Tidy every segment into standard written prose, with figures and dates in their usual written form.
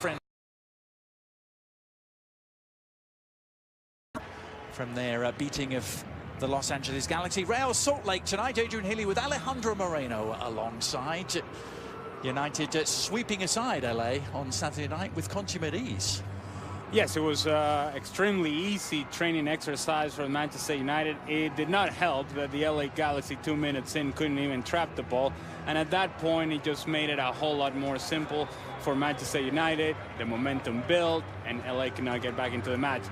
friend from their beating of the Los Angeles Galaxy. Real Salt Lake tonight. Adrian Healy with Alejandro Moreno alongside. United sweeping aside LA on Saturday night with consummate ease. Yes, it was extremely easy training exercise for Manchester United. It did not help that the LA Galaxy 2 minutes in couldn't even trap the ball. And at that point, it just made it a whole lot more simple for Manchester United. The momentum built, and LA could not get back into the match.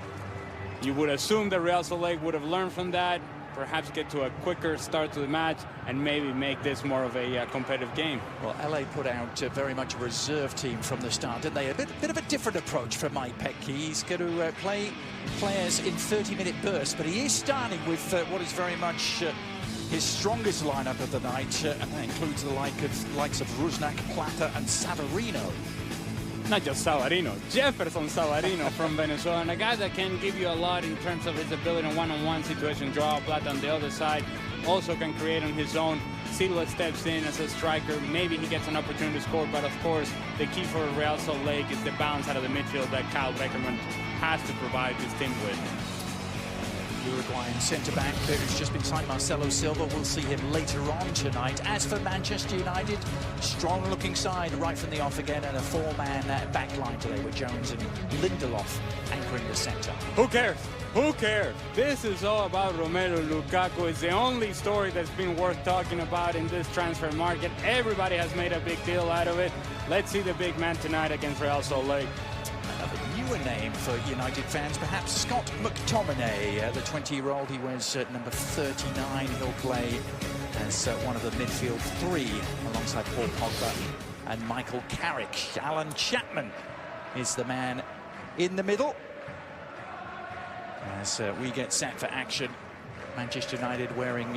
You would assume that Real Salt Lake would have learned from that, perhaps get to a quicker start to the match, and maybe make this more of a competitive game. Well, LA put out very much a reserve team from the start, didn't they? A bit of a different approach from Mike Petke. He's going to play players in 30-minute bursts, but he is starting with what is very much his strongest lineup of the night, and that includes the likes of Rusnak, Plata, and Savarino. Not just Savarino, Jefferson Savarino from Venezuela, and a guy that can give you a lot in terms of his ability in one-on-one situation. Joao Plata on the other side also can create on his own. Silva steps in as a striker. Maybe he gets an opportunity to score, but of course, the key for Real Salt Lake is the bounce out of the midfield that Kyle Beckerman has to provide this team with. Uruguayan centre-back who's just been signed, Marcelo Silva. We'll see him later on tonight. As for Manchester United, strong-looking side right from the off again, and a four-man back line today with Jones and Lindelof anchoring the centre. Who cares? Who cares? This is all about Romelu Lukaku. It's the only story that's been worth talking about in this transfer market. Everybody has made a big deal out of it. Let's see the big man tonight against Real Salt Lake. Another newer name for United fans, perhaps Scott McTominay, the 20-year-old. He wears number 39. He'll play as one of the midfield three alongside Paul Pogba and Michael Carrick. Alan Chapman is the man in the middle as we get set for action. Manchester United wearing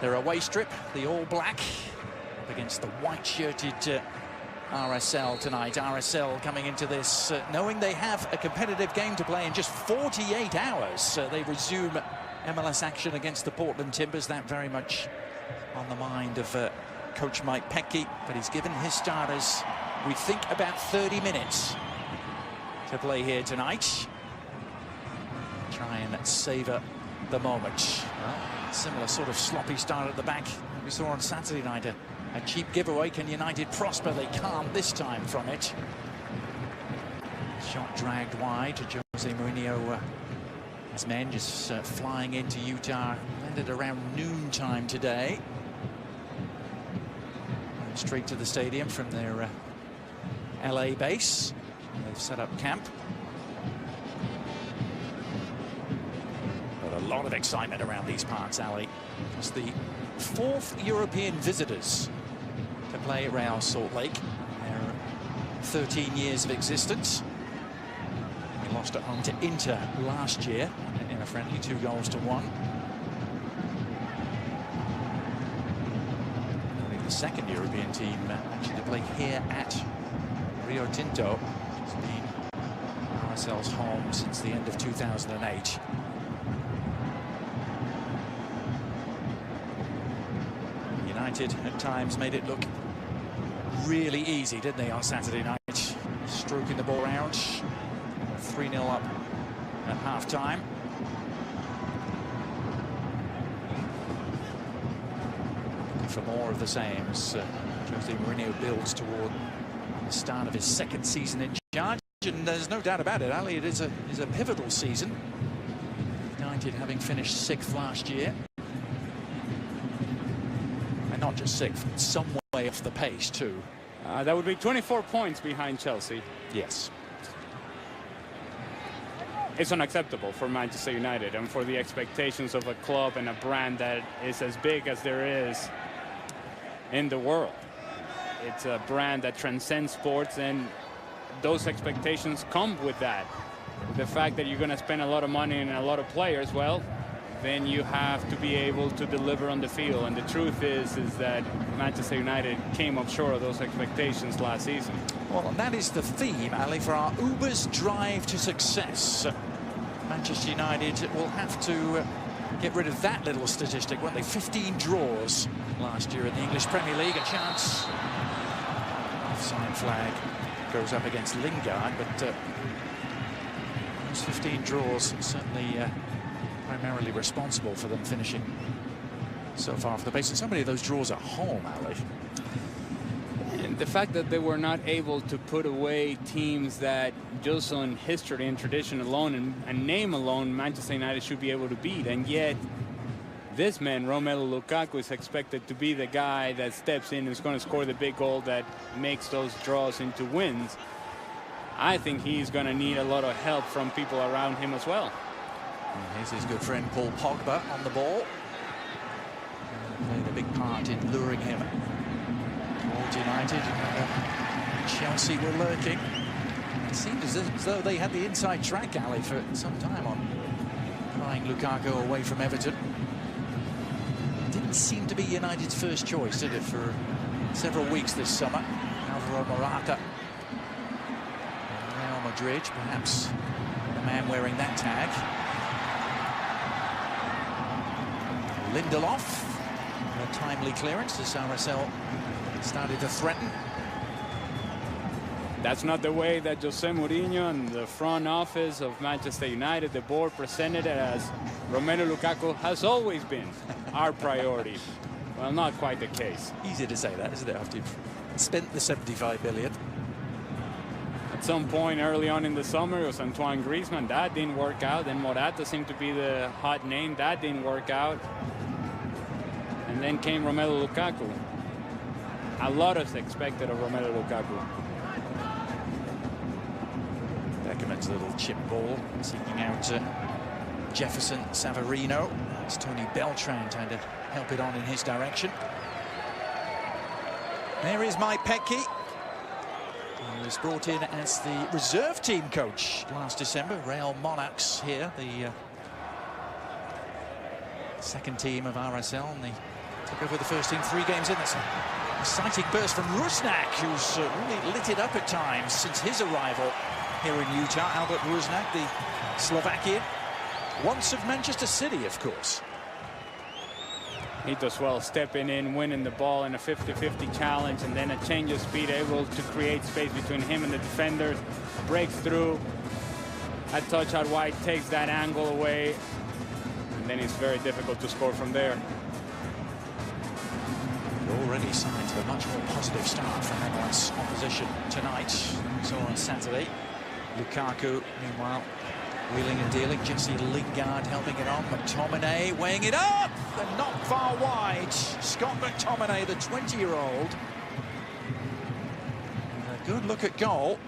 their away strip, the all-black, up against the white-shirted RSL tonight. RSL coming into this knowing they have a competitive game to play in just 48 hours. They resume MLS action against the Portland Timbers. That very much on the mind of coach Mike Petke, but he's given his starters, we think, about 30 minutes to play here tonight. Try and savour the moment. Well, similar sort of sloppy start at the back we saw on Saturday night. A cheap giveaway. Can United prosper? They can't this time from it. Shot dragged wide to Jose Mourinho. His men just flying into Utah. Landed around noontime today. And straight to the stadium from their LA base. They've set up camp. But a lot of excitement around these parts, Ali. It's the fourth European visitors to play at Real Salt Lake. Their 13 years of existence. We lost at home to Inter last year in a friendly 2-1. Only the second European team actually to play here at Rio Tinto. It's been RSL's home since the end of 2008. United at times made it look really easy, didn't they, on Saturday night? Stroking the ball around. 3-0 up at half-time. For more of the same as Jose Mourinho builds toward the start of his second season in charge. And there's no doubt about it, Ali, it is a pivotal season. United having finished 6th last year. Not just 6th, some way off the pace too. That would be 24 points behind Chelsea. Yes. It's unacceptable for Manchester United and for the expectations of a club and a brand that is as big as there is in the world. It's a brand that transcends sports, and those expectations come with that. The fact that you're going to spend a lot of money and a lot of players, well, then you have to be able to deliver on the field. And the truth is that Manchester United came up short of those expectations last season. Well, and that is the theme, Ali, for our Uber's drive to success. Manchester United will have to get rid of that little statistic, weren't they? 15 draws last year in the English Premier League. A chance. Offside flag goes up against Lingard, but those 15 draws certainly primarily responsible for them finishing so far off the base. And so many of those draws at home, Ali. And the fact that they were not able to put away teams that just on history and tradition alone and name alone Manchester United should be able to beat, and yet this man Romelu Lukaku is expected to be the guy that steps in and is going to score the big goal that makes those draws into wins. I think he's going to need a lot of help from people around him as well. And here's his good friend Paul Pogba on the ball. Played a big part in luring him towards United. Chelsea were lurking. It seemed as though they had the inside track, Ali, for some time on prying Lukaku away from Everton. Didn't seem to be United's first choice, did it, for several weeks this summer? Alvaro Morata. Real Madrid, perhaps the man wearing that tag. Lindelof. A timely clearance as RSL started to threaten. That's not the way that Jose Mourinho and the front office of Manchester United, the board, presented it as. Romelu Lukaku has always been our priority. Well, not quite the case. Easy to say that, isn't it, after you've spent the 75 billion. At some point early on in the summer, it was Antoine Griezmann. That didn't work out. Then Morata seemed to be the hot name. That didn't work out. And then came Romelu Lukaku. A lot is expected of Romelu Lukaku. Beckerman's little chip ball, seeking out Jefferson Savarino. It's Tony Beltran trying to help it on in his direction. There is Mike Petke. He was brought in as the reserve team coach last December. Real Monarchs here, the second team of RSL, and they took over the first team 3 games in. That's an exciting burst from Rusnak, who's really lit it up at times since his arrival here in Utah. Albert Rusnak, the Slovakian, once of Manchester City, of course. He does well stepping in, winning the ball in a 50-50 challenge, and then a change of speed, able to create space between him and the defenders, breaks through, a touch out wide, takes that angle away, and then it's very difficult to score from there. Already signed to a much more positive start from MLS opposition tonight. We saw on Saturday. Lukaku, meanwhile, wheeling and dealing. Jesse Lingard helping it on. McTominay weighing it up and not far wide. Scott McTominay, the 20-year-old. A good look at goal.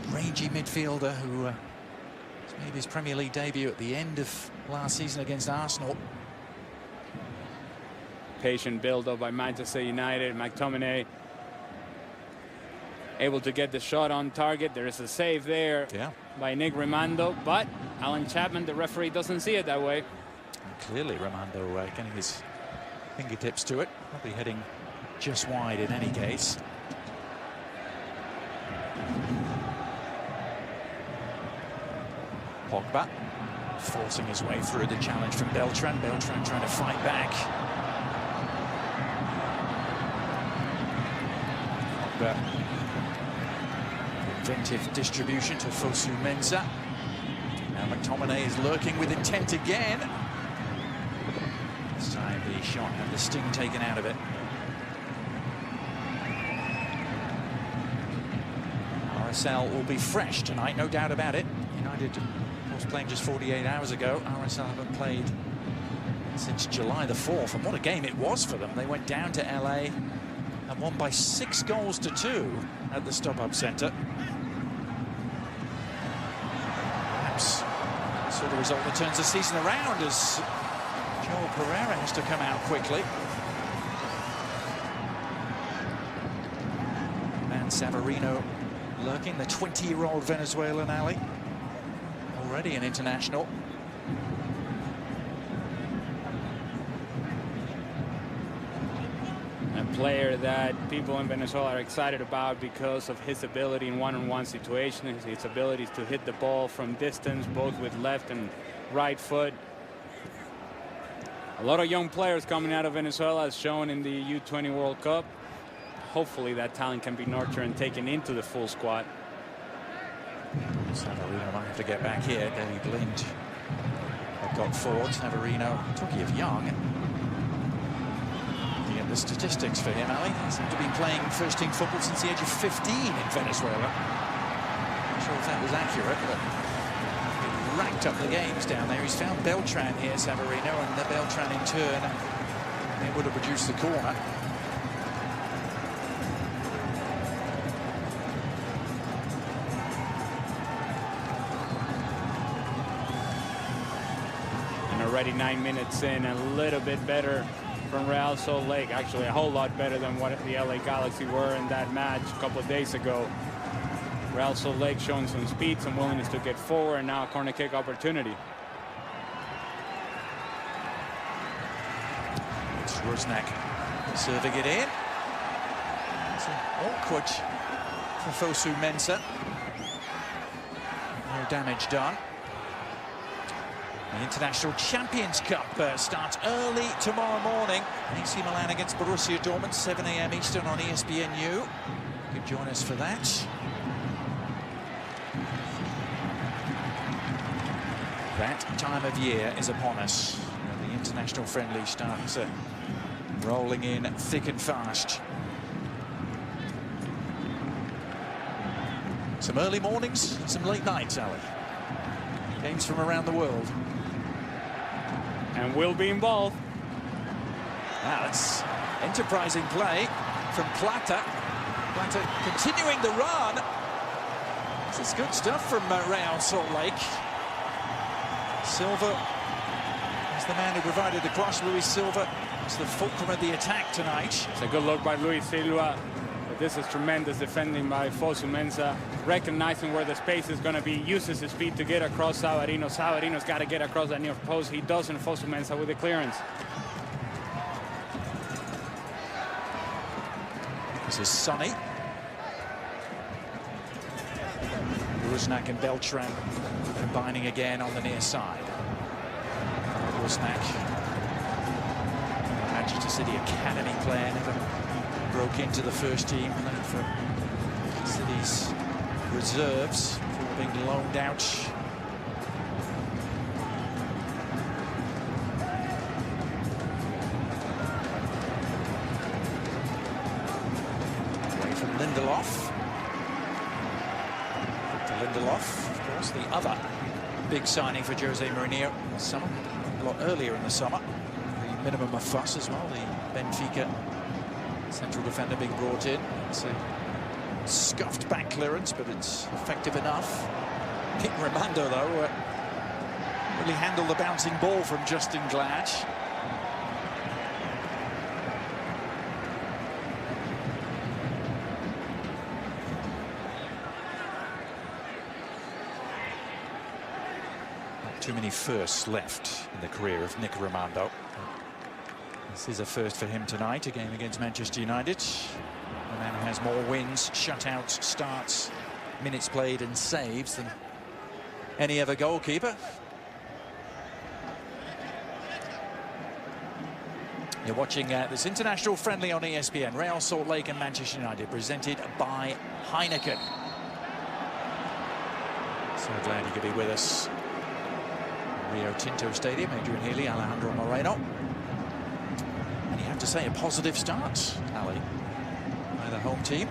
Rangy midfielder who made his Premier League debut at the end of last season against Arsenal. Patient build-up by Manchester United. McTominay able to get the shot on target. There is a save there by Nick Rimando, but Alan Chapman, the referee, doesn't see it that way. And clearly Rimando getting his fingertips to it, probably heading just wide in any case. Pogba forcing his way through the challenge from Beltran. Beltran trying to fight back. Pogba. Inventive distribution to Fosu Mensah. Now McTominay is lurking with intent again. This time the shot had the sting taken out of it. RSL will be fresh tonight, no doubt about it. United, of course, playing just 48 hours ago. RSL haven't played since July the 4th, and what a game it was for them. They went down to LA and won by 6 goals to 2 at the StubHub Center. Perhaps sort of result that turns the season around as Joel Pereira has to come out quickly. And Savarino lurking, the 20-year-old Venezuelan alley. Already an international. A player that people in Venezuela are excited about because of his ability in one-on-one situations, his ability to hit the ball from distance, both with left and right foot. A lot of young players coming out of Venezuela, as shown in the U20 World Cup. hopefully that talent can be nurtured and taken into the full squad. Savarino might have to get back here. Daley Blind have got forward. Savarino, talking of young. Looking at the statistics for him, Ali. He seemed to be playing first-team football since the age of 15 in Venezuela. Not sure if that was accurate, but he racked up the games down there. He's found Beltran here, Savarino, and the Beltran in turn able to produce the corner. Already 9 minutes in, a little bit better from Real Salt Lake. Actually, a whole lot better than what the LA Galaxy were in that match a couple of days ago. Real Salt Lake showing some speed, some willingness to get forward, and now a corner kick opportunity. It's Rusnak serving it in. It's awkward for Fosu Mensah. No damage done. The International Champions Cup starts early tomorrow morning. AC Milan against Borussia Dortmund, 7 a.m. Eastern on ESPNU. You can join us for that. That time of year is upon us. The international friendly starts rolling in thick and fast. Some early mornings, some late nights, Ali. Games from around the world. And we'll be involved. Now that's enterprising play from Plata. Plata continuing the run. This is good stuff from Real Salt Lake. Silva is the man who provided the cross. Luis Silva is the fulcrum of the attack tonight. It's a good look by Luis Silva. But this is tremendous defending by Fosu Mensah. Recognizing where the space is going to be, uses his speed to get across Savarino. Savarino's got to get across that near post. He doesn't. Fosu Mensah with the clearance. This is Sonny. Rusnak and Beltran combining again on the near side. Rusnak, Manchester City academy player, never broke into the first team, playing for City's reserves before being loaned out. Away from Lindelof. Victor Lindelof, of course, the other big signing for Jose Mourinho this summer, a lot earlier in the summer. The minimum of fuss as well, the Benfica central defender being brought in. It's a scuffed back clearance, but it's effective enough. Nick Rimando, though, really handled the bouncing ball from Justin Glad. Not too many firsts left in the career of Nick Rimando. This is a first for him tonight, a game against Manchester United. The man who has more wins, shutouts, starts, minutes played and saves than any other goalkeeper. You're watching this international friendly on ESPN. Real Salt Lake and Manchester United, presented by Heineken. So glad you could be with us. Rio Tinto Stadium, Adrian Healy, Alejandro Moreno. And you have to say a positive start, Ali, by the home team.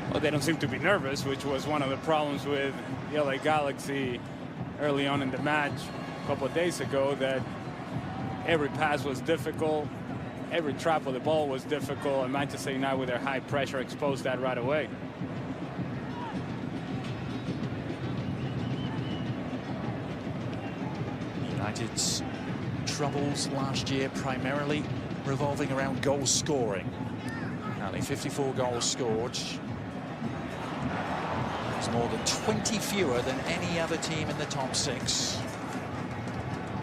Well, they don't seem to be nervous, which was one of the problems with the LA Galaxy early on in the match a couple of days ago, that every pass was difficult, every trap of the ball was difficult, and Manchester United with their high pressure exposed that right away. United's troubles last year primarily revolving around goal scoring. Only 54 goals scored. It's more than 20 fewer than any other team in the top six.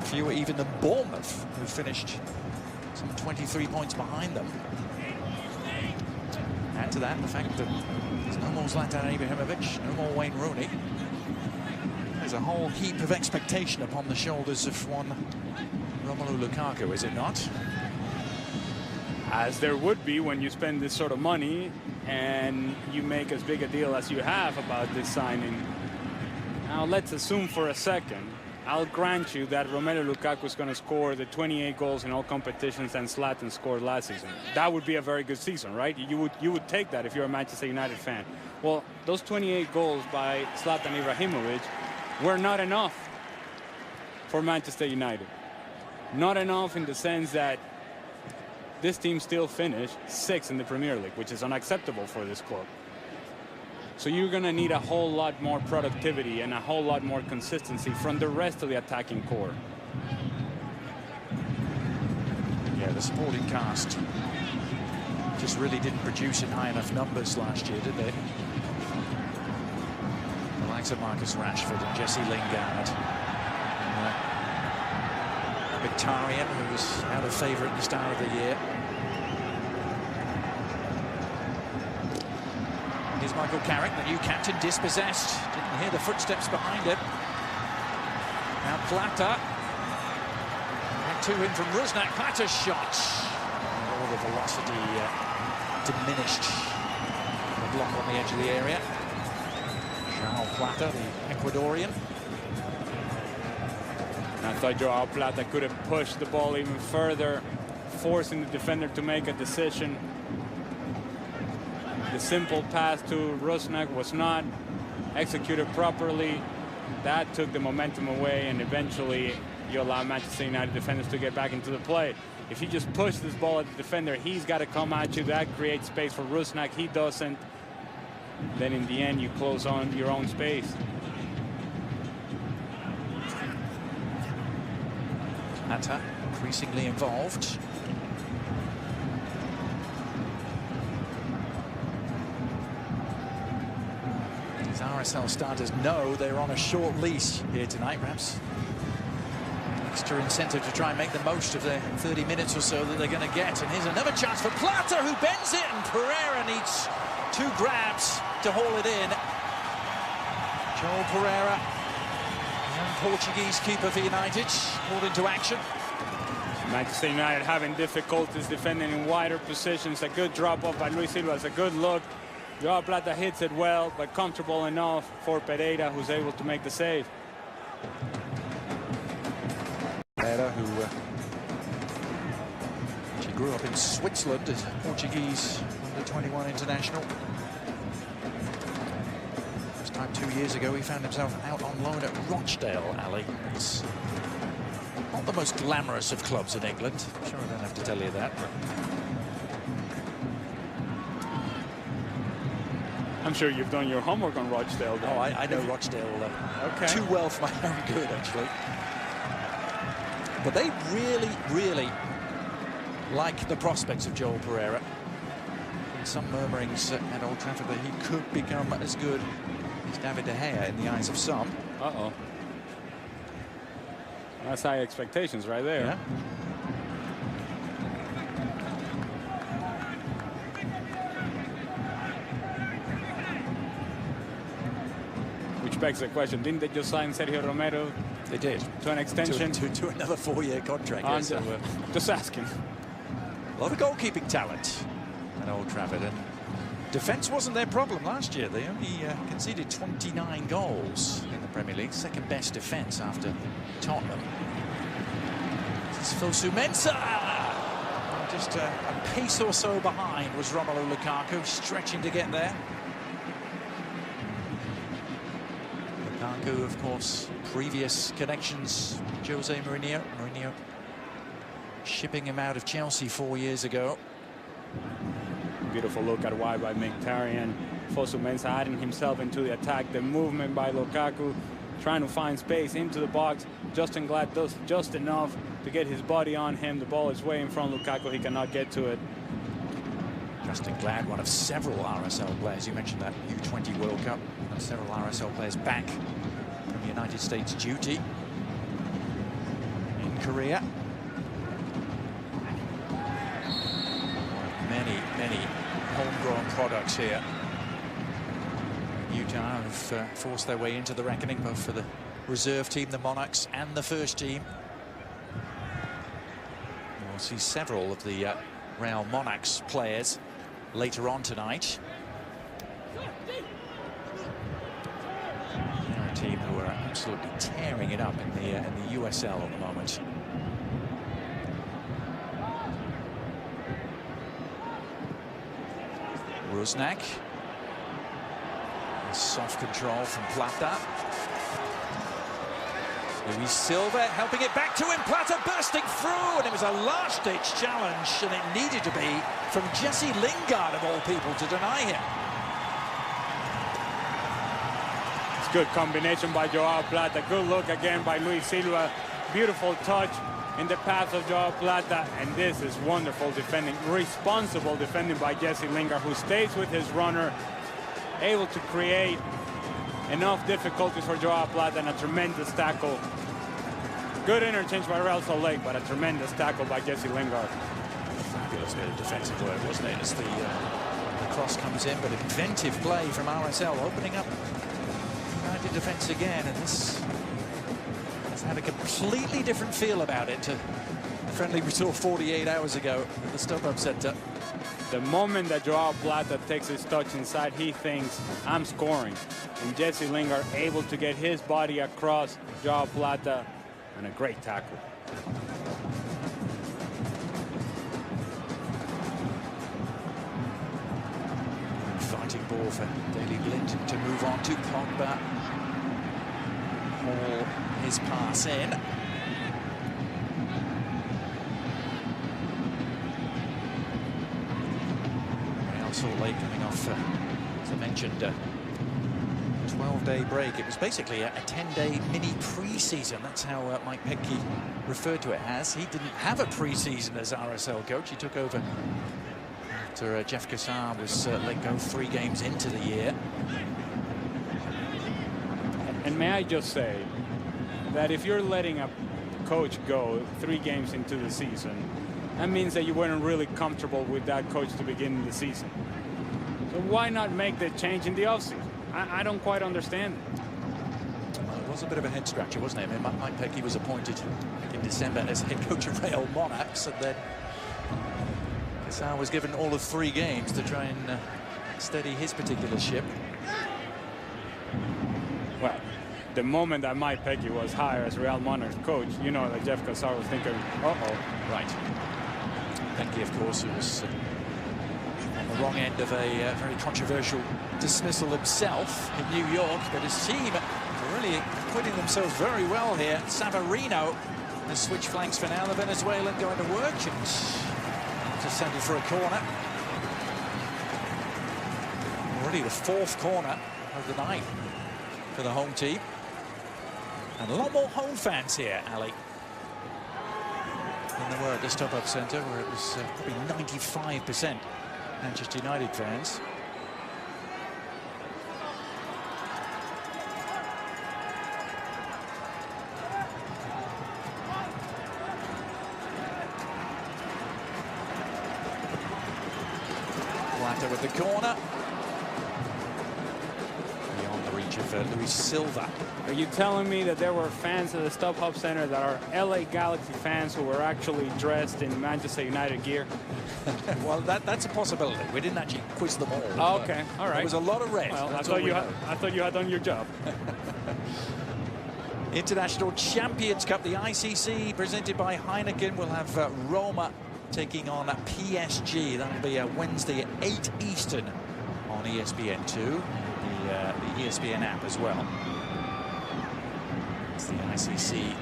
Fewer even than Bournemouth, who finished some 23 points behind them. Add to that the fact that there's no more Zlatan Ibrahimovic, no more Wayne Rooney. There's a whole heap of expectation upon the shoulders of one Romelu Lukaku, is it not? as there would be when you spend this sort of money and you make as big a deal as you have about this signing. Now let's assume for a second, I'll grant you that Romelu Lukaku is going to score the 28 goals in all competitions and Zlatan scored last season. That would be a very good season, right? You would take that if you're a Manchester United fan. Well, those 28 goals by Zlatan Ibrahimovic were not enough for Manchester United. Not enough in the sense that this team still finished 6th in the Premier League, which is unacceptable for this club. So you're going to need a whole lot more productivity and a whole lot more consistency from the rest of the attacking core. Yeah, the supporting cast just really didn't produce in high enough numbers last year, did they? The likes of Marcus Rashford and Jesse Lingard. Mkhitaryan, who was out of favour at the start of the year. Here's Michael Carrick, the new captain, dispossessed. Didn't hear the footsteps behind him. Now Plata. Back to him from Rusnak. Plata's shot. All the velocity diminished. The block on the edge of the area. Joao Plata, the Ecuadorian. I thought Joao Plata could have pushed the ball even further, forcing the defender to make a decision. The simple pass to Rusnak was not executed properly. That took the momentum away, and eventually you allow Manchester United defenders to get back into the play. If you just push this ball at the defender, he's got to come at you. That creates space for Rusnak. He doesn't. Then in the end, you close on your own space. Plata increasingly involved. These RSL starters know they're on a short leash here tonight, perhaps. Extra incentive to try and make the most of their 30 minutes or so that they're going to get. And here's another chance for Plata, who bends it, and Pereira needs 2 grabs to haul it in. Joel Pereira, young Portuguese keeper for United, called into action. Manchester United having difficulties defending in wider positions. A good drop off by Luis Silva. It's a good look. Joao Plata hits it well, but comfortable enough for Pereira, who's able to make the save. Pereira, who she grew up in Switzerland as a Portuguese under-21 international. This time 2 years ago, he found himself out on loan at Rochdale, Ali. It's not the most glamorous of clubs in England. I'm sure I don't have to tell you that. But I'm sure you've done your homework on Rochdale. oh, I know Rochdale too well for my own good, actually. But they really, really like the prospects of Joel Pereira. Some murmurings at Old Trafford that he could become as good as David De Gea in the eyes of some. Uh-oh. That's high expectations right there. Yeah. Which begs the question, didn't they just sign Sergio Romero? They did. To an extension? To another 4-year contract. Yeah, so, just asking. A lot of goalkeeping talent at Old Trafford, and defence wasn't their problem last year. They only conceded 29 goals in the Premier League, second best defence after Tottenham. This is Fosu Mensah. Just a pace or so behind was Romelu Lukaku, stretching to get there. Lukaku, of course, previous connections, Jose Mourinho. Mourinho shipping him out of Chelsea 4 years ago. Beautiful look at wide by Mkhitaryan. Fosu Mensah adding himself into the attack. The movement by Lukaku, trying to find space into the box. Justin Glad does just enough to get his body on him. The ball is way in front of Lukaku. He cannot get to it. Justin Glad, one of several RSL players. You mentioned that U20 World Cup. And several RSL players back from the United States duty in Korea. Many homegrown products here. Utah have forced their way into the reckoning, both for the reserve team, the Monarchs, and the first team. We'll see several of the Real Monarchs players later on tonight. They're a team who are absolutely tearing it up in the USL at the moment. Rusnak. Soft control from Plata. Luis Silva helping it back to him. Plata bursting through, and it was a last-ditch challenge, and it needed to be from Jesse Lingard, of all people, to deny him. It's good combination by Joao Plata. Good look again by Luis Silva. Beautiful touch in the path of Joao Plata, and this is wonderful defending, responsible defending by Jesse Lingard, who stays with his runner, able to create enough difficulties for Joao Plata, and a tremendous tackle. Good interchange by Real Salt Lake, but a tremendous tackle by Jesse Lingard. Fabulous bit of defensive work, wasn't it, as the cross comes in, but inventive play from RSL, opening up United defence again, and this has had a completely different feel about it to the friendly we saw 48 hours ago at the StubHub Centre. The moment that Joao Plata takes his touch inside, he thinks, I'm scoring. And Jesse Lingard able to get his body across Joao Plata, and a great tackle. Fighting ball for Daley Blind to move on to Pogba. Haul his pass in. Salt Lake coming off, as I mentioned, a 12-day break. It was basically a 10-day mini pre-season. That's how Mike Petke referred to it as. He didn't have a pre-season as RSL coach. He took over after Jeff Cassar was let go 3 games into the year. And may I just say that if you're letting a coach go 3 games into the season, that means that you weren't really comfortable with that coach to begin the season. So why not make the change in the offseason? I don't quite understand it. Well, it was a bit of a head scratcher, wasn't it? I mean, Mike Petke was appointed in December as head coach of Real Monarchs, and then Cassar was given all of 3 games to try and steady his particular ship. Well, the moment that Mike Petke was hired as Real Monarchs coach, you know that Jeff Cassar was thinking, uh-oh. Right. Petke, of course, who was on the wrong end of a very controversial dismissal himself in New York, but his team are really acquitting themselves very well here. Savarino has switched flanks for now. The Venezuelan going to work and just send it for a corner. Already the 4th corner of the night for the home team. And a lot more home fans here, Ali, than there were at the StubHub Centre, where it was probably 95% Manchester United fans. Plata with the corner. Beyond the reach of Luis Silva. Are you telling me that there were fans at the StubHub Center that are LA Galaxy fans who were actually dressed in Manchester United gear? Well, that's a possibility. We didn't actually quiz them all. Oh, okay, all right. There was a lot of red. Well, I thought you had done your job. International Champions Cup, the ICC, presented by Heineken. We'll have Roma taking on PSG. That'll be Wednesday at 8 Eastern on ESPN2, the ESPN app as well. As the ICC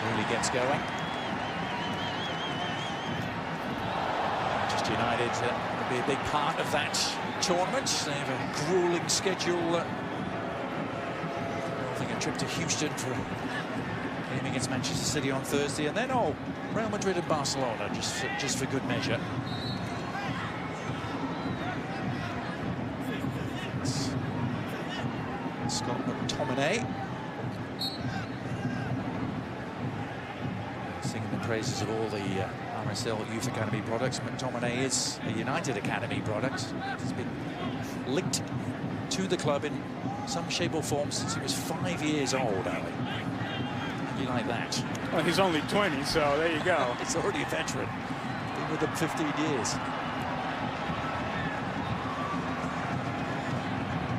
really gets going. Manchester United will be a big part of that tournament. They have a grueling schedule. I think a trip to Houston for a game against Manchester City on Thursday, and then Real Madrid and Barcelona just for good measure. Scott McTominay singing the praises of all the RSL Youth Academy products. McTominay is a United Academy product. He's been linked to the club in some shape or form since he was 5 years old, Ali. How do you like that? Well, he's only 20, so there you go. He's already a veteran. Been with them 15 years.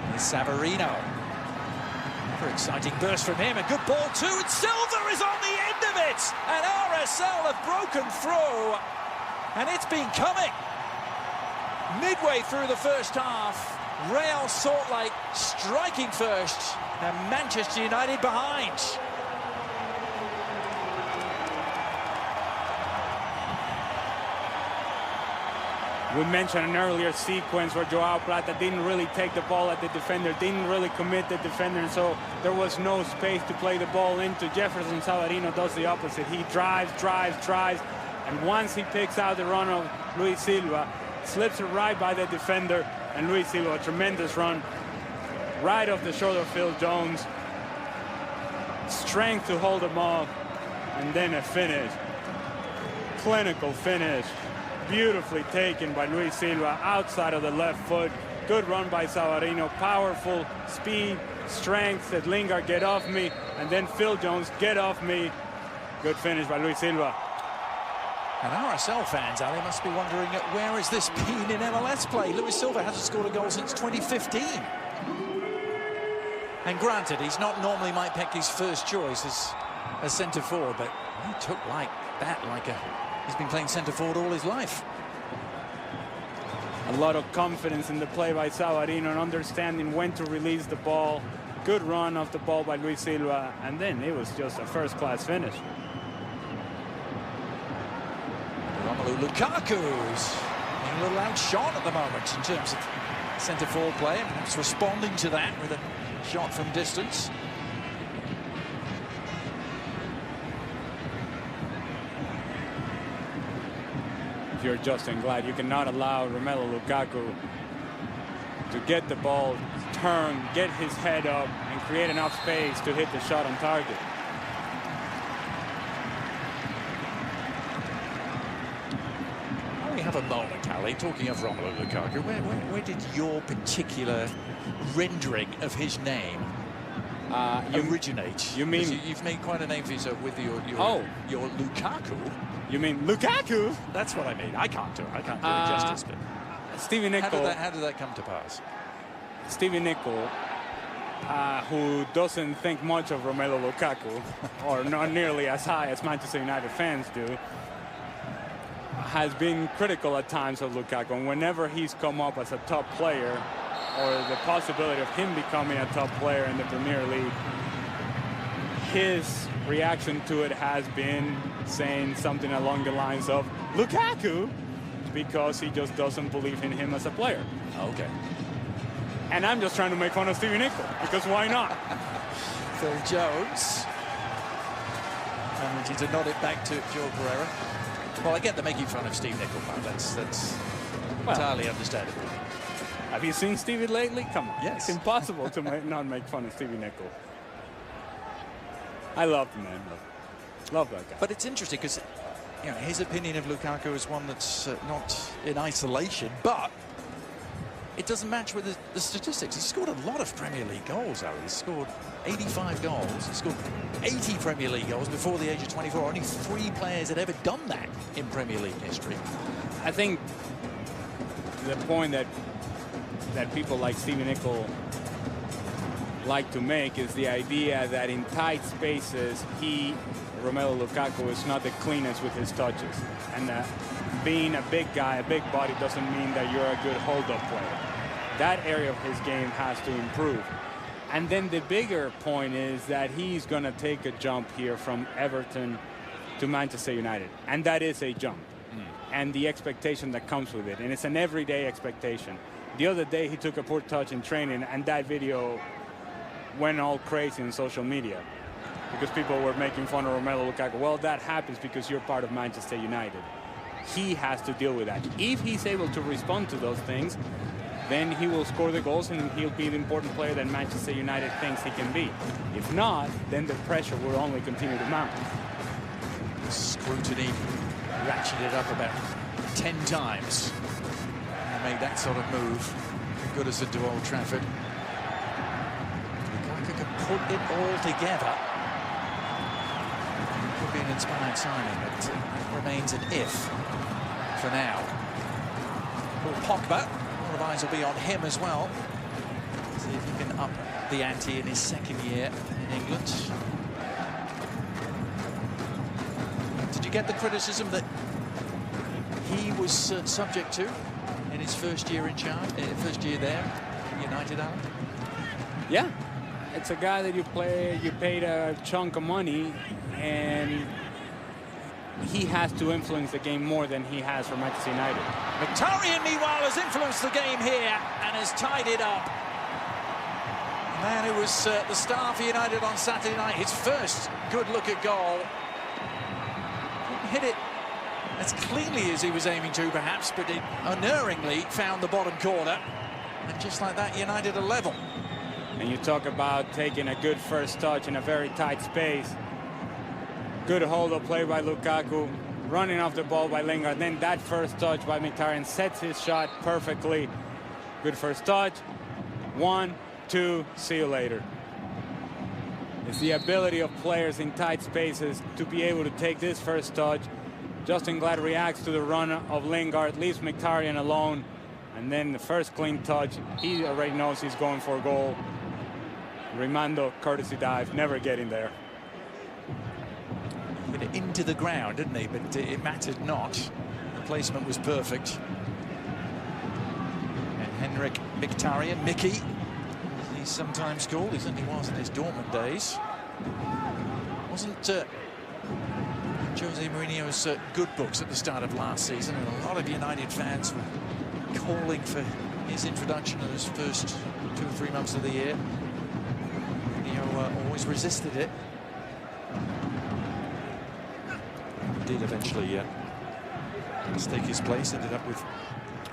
Here's Savarino. Another exciting burst from him. A good ball too, and Silva is on the end of it. And RSL have broken through, and it's been coming. Midway through the first half, Real Salt Lake striking first, and Manchester United behind. We mentioned an earlier sequence where Joao Plata didn't really take the ball at the defender, didn't really commit the defender, and so there was no space to play the ball into. Jefferson Savarino does the opposite. He drives, and once he picks out the run of Luis Silva, slips it right by the defender, and Luis Silva, a tremendous run right off the shoulder of Phil Jones. Strength to hold him off, and then a finish. Clinical finish. Beautifully taken by Luis Silva outside of the left foot. Good run by Savarino. Powerful speed, strength. Said Lingard, get off me. And then Phil Jones, get off me. Good finish by Luis Silva. And RSL fans, Ali, must be wondering, where has this been in MLS play? Luis Silva hasn't scored a goal since 2015. And granted, he's not normally Mike Peckey's first choice as centre forward, but he took like that, he's been playing centre forward all his life. A lot of confidence in the play by Savarino and understanding when to release the ball. Good run off the ball by Luis Silva, and then it was just a first-class finish. Romelu Lukaku's being a little outshot at the moment in terms of centre forward play, and perhaps responding to that with a shot from distance. If you're Justin Glad, you cannot allow Romelu Lukaku to get the ball, turn, get his head up, and create enough space to hit the shot on target. We have a moment, Ali, talking of Romelu Lukaku. Where did your particular rendering of his name originate? You mean you've made quite a name for yourself with your Lukaku? You mean Lukaku? That's what I mean. I can't do it justice. But Stevie Nicol. How did that come to pass? Stevie Nicol, who doesn't think much of Romelu Lukaku, or not nearly as high as Manchester United fans do, has been critical at times of Lukaku. And whenever he's come up as a top player, or the possibility of him becoming a top player in the Premier League, his reaction to it has been saying something along the lines of Lukaku, because he just doesn't believe in him as a player. Okay. And I'm just trying to make fun of Stevie Nicol, because why not? Phil Jones. And to nod it back to Joel Pereira. Well, I get the making fun of Steve Nicol, man. That's entirely understandable. Have you seen Stevie lately? Come on. Yes. It's impossible to not make fun of Stevie Nicol. I love the man. Love that guy. But it's interesting because his opinion of Lukaku is one that's not in isolation, but it doesn't match with the statistics. He's scored a lot of Premier League goals, Ali. He's scored 85 goals. He scored 80 Premier League goals before the age of 24. Only 3 players had ever done that in Premier League history. I think the point that people like Stevie Nicol like to make is the idea that in tight spaces, Romelu Lukaku, is not the cleanest with his touches. And being a big guy, a big body, doesn't mean that you're a good hold-up player. That area of his game has to improve. And then the bigger point is that he's going to take a jump here from Everton to Manchester United. And that is a jump. And the expectation that comes with it. And it's an everyday expectation. The other day, he took a poor touch in training, and that video went all crazy on social media because people were making fun of Romelu Lukaku. Well, that happens because you're part of Manchester United. He has to deal with that. If he's able to respond to those things, then he will score the goals and he'll be the important player that Manchester United thinks he can be. If not, then the pressure will only continue to mount. Scrutiny ratcheted up about 10 times. And made that sort of move. Got us into Old Trafford. Lukaku can put it all together. Could be an inspired signing, but it remains an if for now. Paul Pogba, a lot of eyes will be on him as well. See if he can up the ante in his second year in England. Did you get the criticism that he was subject to in his first year in charge, first year there at United, Alan? Yeah, it's a guy that you paid a chunk of money, and he has to influence the game more than he has for Manchester United. Mkhitaryan, meanwhile, has influenced the game here and has tied it up. The man who was the star for United on Saturday night, his first good look at goal. Didn't hit it as cleanly as he was aiming to, perhaps, but it unerringly found the bottom corner. And just like that, United are level. And you talk about taking a good first touch in a very tight space. Good hold-up play by Lukaku, running off the ball by Lingard. Then that first touch by Mkhitaryan sets his shot perfectly. Good first touch. 1, 2, see you later. It's the ability of players in tight spaces to be able to take this first touch. Justin Glad reacts to the run of Lingard, leaves Mkhitaryan alone, and then the first clean touch, he already knows he's going for a goal. Rimando, courtesy dive, never getting there. Hit it into the ground, didn't he? But it mattered not. The placement was perfect. And Henrik Mkhitaryan, Mickey, as he's sometimes called, he certainly was in his Dortmund days. Wasn't Jose Mourinho's good books at the start of last season, and a lot of United fans were calling for his introduction in those first 2 or 3 months of the year. Mourinho always resisted it. He did eventually stake his place, ended up with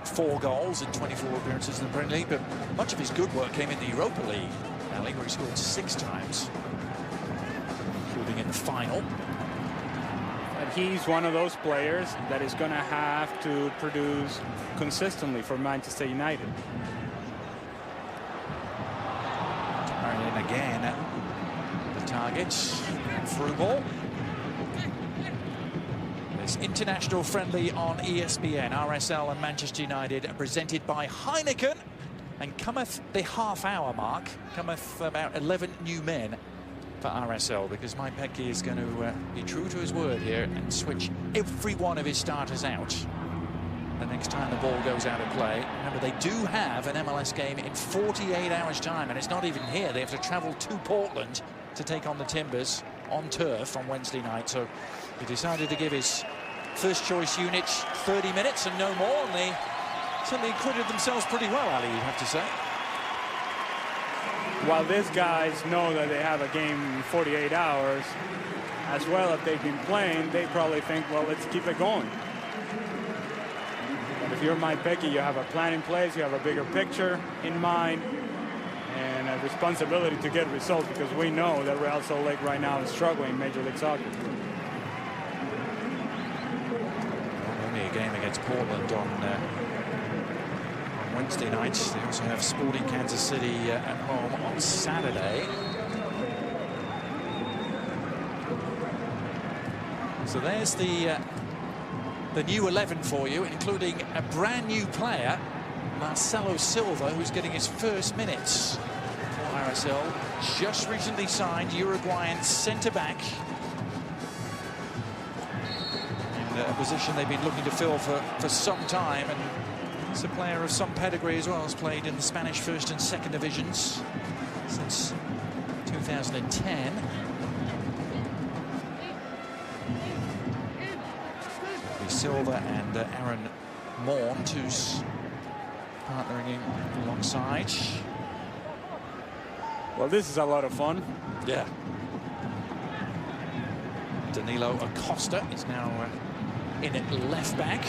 4 goals in 24 appearances in the Premier League, but much of his good work came in the Europa League, where he scored 6 times, including in the final. But he's one of those players that is going to have to produce consistently for Manchester United. And again, the target, through ball. This international friendly on ESPN, RSL and Manchester United, presented by Heineken. And cometh the half-hour mark, cometh about 11 new men for RSL, because Mike Petke is going to be true to his word here and switch every one of his starters out the next time the ball goes out of play. Remember, they do have an MLS game in 48 hours' time, and it's not even here. They have to travel to Portland to take on the Timbers on turf on Wednesday night. So he decided to give his first-choice unit 30 minutes and no more, and they certainly acquitted themselves pretty well, Ali, you have to say. While these guys know that they have a game in 48 hours, as well as they've been playing, they probably think, well, let's keep it going. But if you're Mike Petke, you have a plan in place, you have a bigger picture in mind, and a responsibility to get results, because we know that Real Salt Lake right now is struggling in Major League Soccer. Only a game against Portland on Wednesday night. They also have Sporting Kansas City at home on Saturday. So there's the new 11 for you, including a brand new player, Marcelo Silva, who's getting his first minutes for RSL. Just recently signed Uruguayan centre-back. And a position they've been looking to fill for some time. And he's a player of some pedigree as well. Has played in the Spanish first and second divisions since 2010. Silva and Aaron Maunt, who's partnering alongside. Well, this is a lot of fun. Yeah. Danilo Acosta is now in at left back.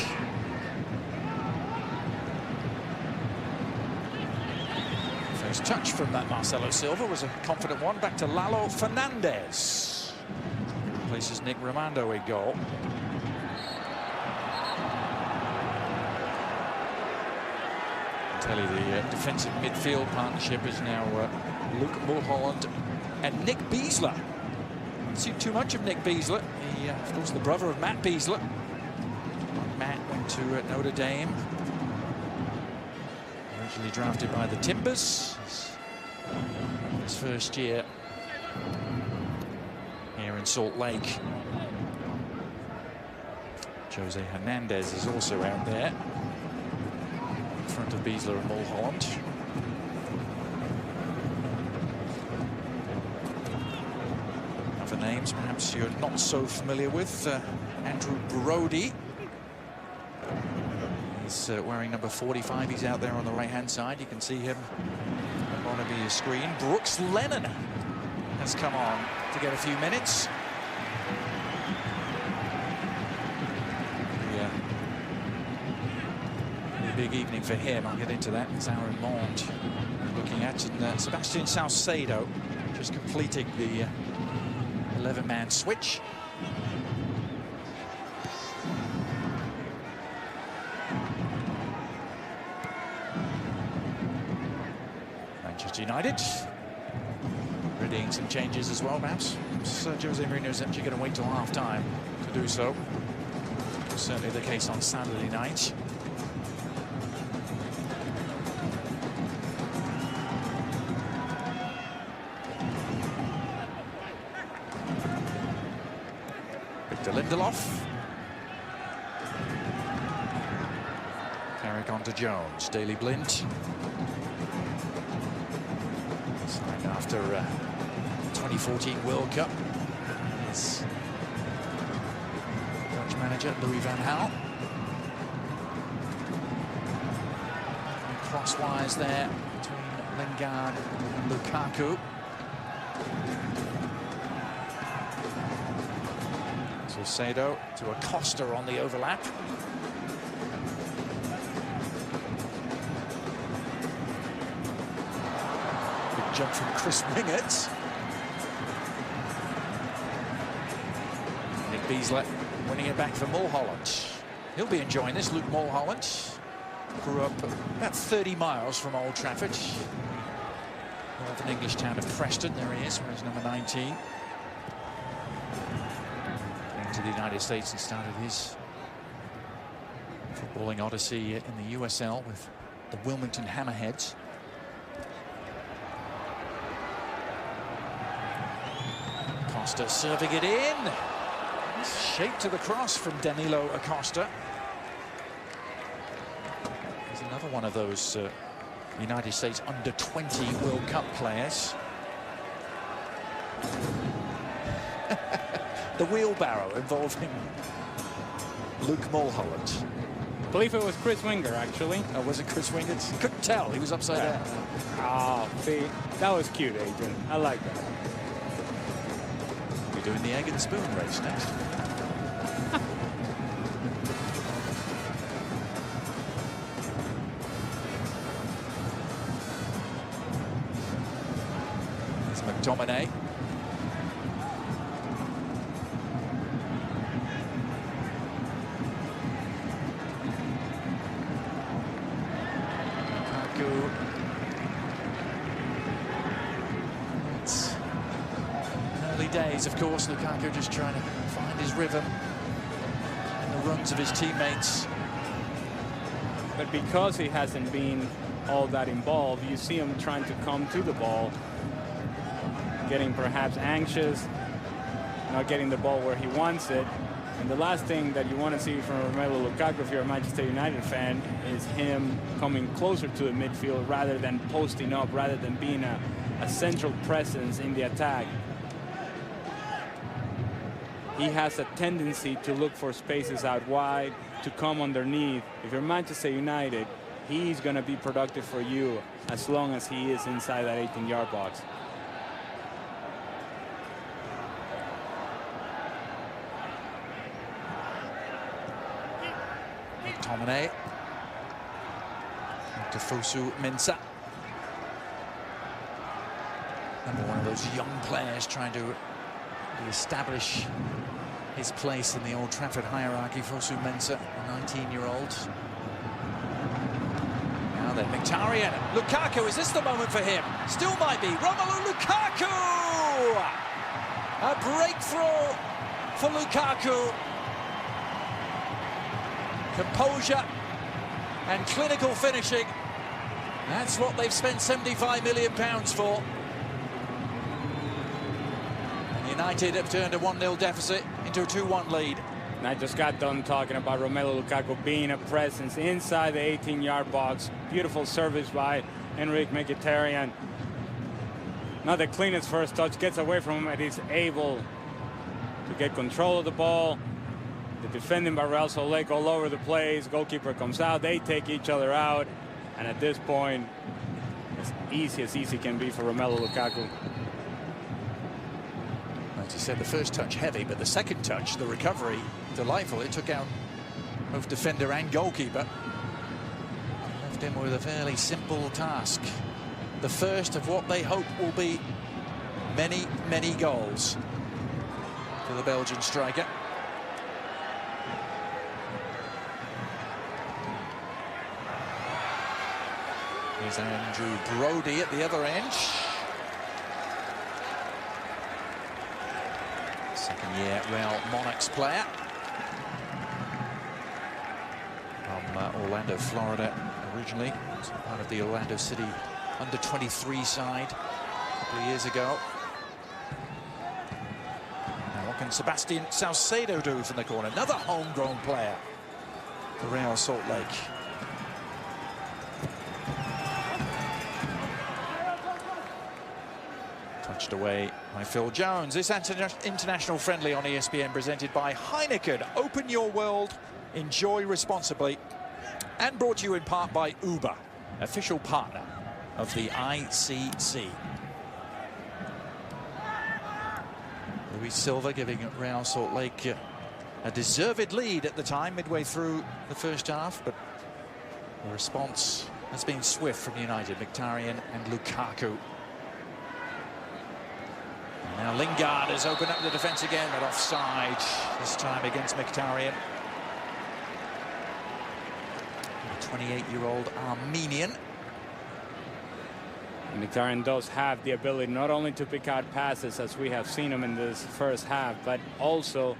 First touch from that Marcelo Silva was a confident one. Back to Lalo Fernandez. Places Nick Rimando in goal. Tell you, the defensive midfield partnership is now Luke Mulholland and Nick Beasler. Don't see too much of Nick Beasler. He, of course, the brother of Matt Beasler. Matt went to Notre Dame. Originally drafted by the Timbers. His first year here in Salt Lake. Jose Hernandez is also out there in front of Beasler and Mulholland. Other names perhaps you're not so familiar with. Andrew Brody. He's wearing number 45. He's out there on the right-hand side. You can see him on the screen. Brooks Lennon has come on to get a few minutes. Big evening for him. I'll get into that. It's Aaron Mond looking at, and Sebastian Salcedo just completing the 11-man switch. Manchester United readying some changes as well, perhaps. Jose Mourinho is actually going to wait till half-time to do so. Certainly the case on Saturday night. Lindelof. Carrick on to Jones. Daley Blind. Signed after 2014 World Cup. His Dutch manager, Louis van Gaal. Crosswise there between Lingard and Lukaku. Salcedo to Acosta on the overlap. Big jump from Chris Wingert. Nick Beasler winning it back for Mulholland. He'll be enjoying this. Luke Mulholland grew up about 30 miles from Old Trafford. Northern English town of Preston. There he is, where he's number 19. To the United States and started his footballing odyssey in the USL with the Wilmington Hammerheads. Acosta serving it in. Shape to the cross from Danilo Acosta. He's another one of those United States under-20 World Cup players. The wheelbarrow involving Luke Mulholland. I believe it was Chris Winger, actually. Oh, was it Chris Winger? Couldn't tell. He was upside down. Oh, see, that was cute, Adrian. I like that. We're doing the egg and spoon race next. There's McTominay. It's early days, of course. Lukaku just trying to find his rhythm and the runs of his teammates. But because he hasn't been all that involved, you see him trying to come to the ball, getting perhaps anxious, not getting the ball where he wants it. And the last thing that you want to see from Romelu Lukaku, if you're a Manchester United fan, is him coming closer to the midfield rather than posting up, rather than being a central presence in the attack. He has a tendency to look for spaces out wide, to come underneath. If you're Manchester United, he's going to be productive for you as long as he is inside that 18-yard box. McTominay to Fosu Mensah. Another one of those young players trying to establish his place in the Old Trafford hierarchy. Fosu Mensah, a 19-year-old. Now then, Mkhitaryan. Lukaku, is this the moment for him? Still might be. Romelu Lukaku! A breakthrough for Lukaku. Composure and clinical finishing. That's what they've spent £75 million for. And United have turned a 1-0 deficit into a 2-1 lead. And I just got done talking about Romelu Lukaku being a presence inside the 18-yard box. Beautiful service by Henrikh Mkhitaryan. Not the cleanest first touch, gets away from him, and he's able to get control of the ball. The defending by Real Salt Lake all over the place. Goalkeeper comes out, they take each other out. And at this point, as easy can be for Romelu Lukaku. As you said, the first touch heavy, but the second touch, the recovery, delightful. It took out both defender and goalkeeper. Left him with a fairly simple task. The first of what they hope will be many, many goals for the Belgian striker. Here's Andrew Brody at the other end. Second-year Real Monarchs player. From Orlando, Florida, originally. Part of the Orlando City under-23 side a couple of years ago. Now what can Sebastian Salcedo do from the corner? Another homegrown player for Real Salt Lake. Touched away by Phil Jones. This international friendly on ESPN presented by Heineken. Open your world, enjoy responsibly. And brought to you in part by Uber, official partner of the ICC. Luis Silva giving Real Salt Lake a deserved lead at the time, midway through the first half, but the response has been swift from United. Mkhitaryan and Lukaku. And now Lingard has opened up the defence again, but offside, this time against Mkhitaryan. 28-year-old Armenian. Mkhitaryan does have the ability not only to pick out passes as we have seen him in this first half, but also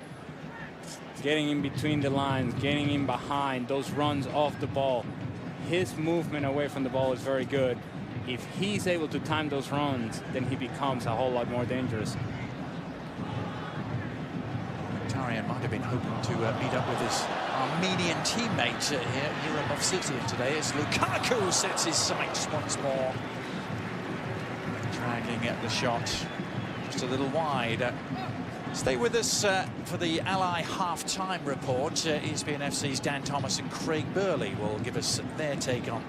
getting in between the lines, getting in behind, those runs off the ball. His movement away from the ball is very good. If he's able to time those runs, then he becomes a whole lot more dangerous. Mkhitaryan might have been hoping to meet up with his Armenian teammate here at Movsisyan today as Lukaku sets his sights once more. Dragging at the shot just a little wide. Stay with us for the Ally half-time report. ESPN FC's Dan Thomas and Craig Burley will give us their take on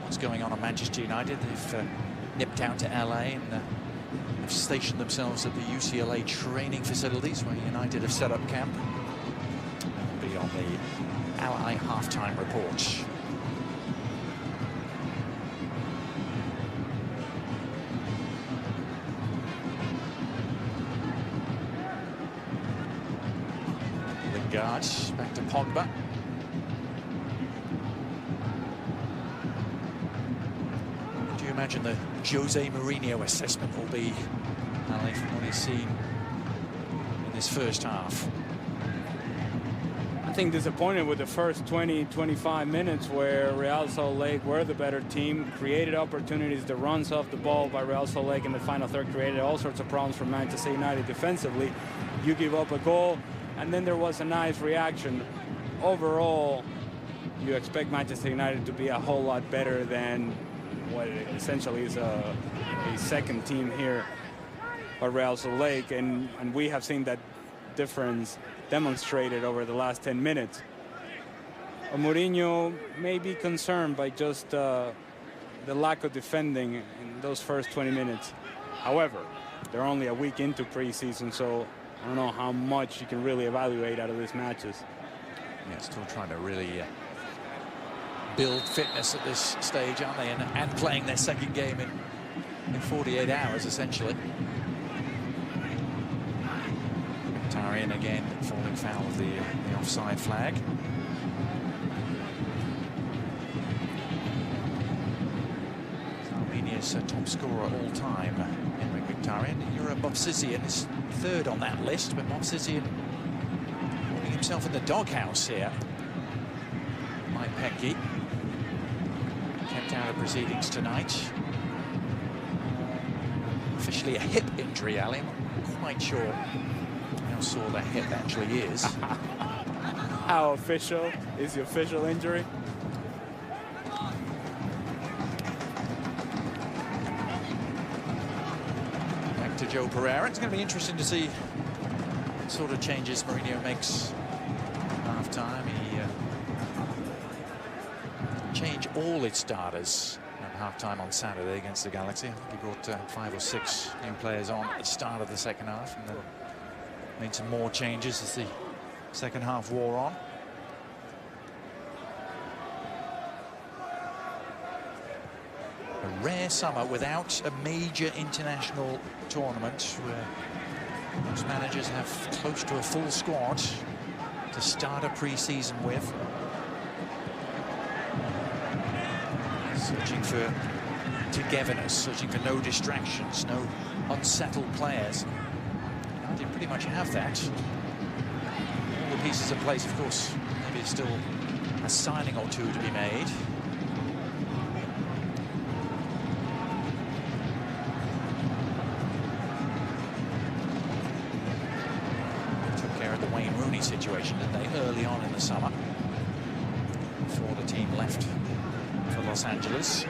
what's going on at Manchester United. They've nipped out to LA and have stationed themselves at the UCLA training facilities where United have set up camp. They'll be on the Ally half-time report. Lingard back to Pogba. Do you imagine the Jose Mourinho assessment will be, Ali, from what he's seen in this first half? I think disappointed with the first 20-25 minutes where Real Salt Lake were the better team, created opportunities. The runs off the ball by Real Salt Lake in the final third created all sorts of problems for Manchester United defensively. You give up a goal, and then there was a nice reaction. Overall, you expect Manchester United to be a whole lot better than what essentially is a second team here by Real Salt Lake, and we have seen that difference demonstrated over the last 10 minutes. Mourinho may be concerned by just the lack of defending in those first 20 minutes. However, they're only a week into preseason, so I don't know how much you can really evaluate out of these matches. Yeah, still trying to really build fitness at this stage, aren't they? And playing their second game in 48 hours, essentially. Mkhitaryan again falling foul of the offside flag. Armenia's top scorer all time, Henrikh Mkhitaryan. You're Movsisyan is third on that list, but Movsisyan holding himself in the doghouse here. Mike Petke. Kept out of proceedings tonight. Officially a hip injury, Ali. Not quite sure how sore the hip actually is. How official is the official injury? Back to Joe Pereira. It's going to be interesting to see what sort of changes Mourinho makes at half-time. He changed all its starters at half-time on Saturday against the Galaxy. I think he brought 5 or 6 new players on at the start of the second half, and then made some more changes as the second half wore on. A rare summer without a major international tournament where most managers have close to a full squad to start a pre-season with. Searching for togetherness, searching for no distractions, no unsettled players. United pretty much have that. All the pieces in place, of course. Maybe still a signing or two to be made. Took care of the Wayne Rooney situation, didn't they, early on in the summer, before the team left for Los Angeles.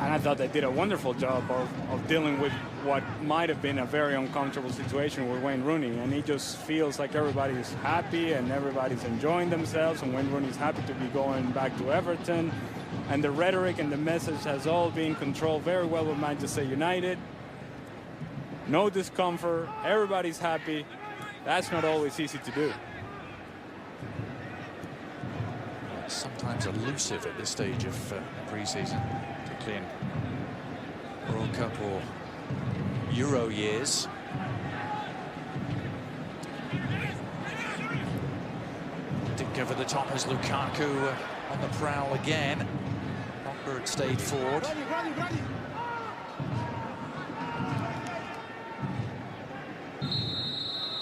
And I thought they did a wonderful job of dealing with what might have been a very uncomfortable situation with Wayne Rooney. And he just feels like everybody's happy and everybody's enjoying themselves. And Wayne Rooney's happy to be going back to Everton. And the rhetoric and the message has all been controlled very well with Manchester United. No discomfort. Everybody's happy. That's not always easy to do. Sometimes elusive at this stage of pre-season, particularly in World Cup or Euro years. Didn't go for the top as Lukaku on the prowl again. Pogba had stayed forward.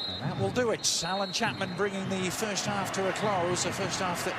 And that will do it. Alan Chapman bringing the first half to a close. A first half that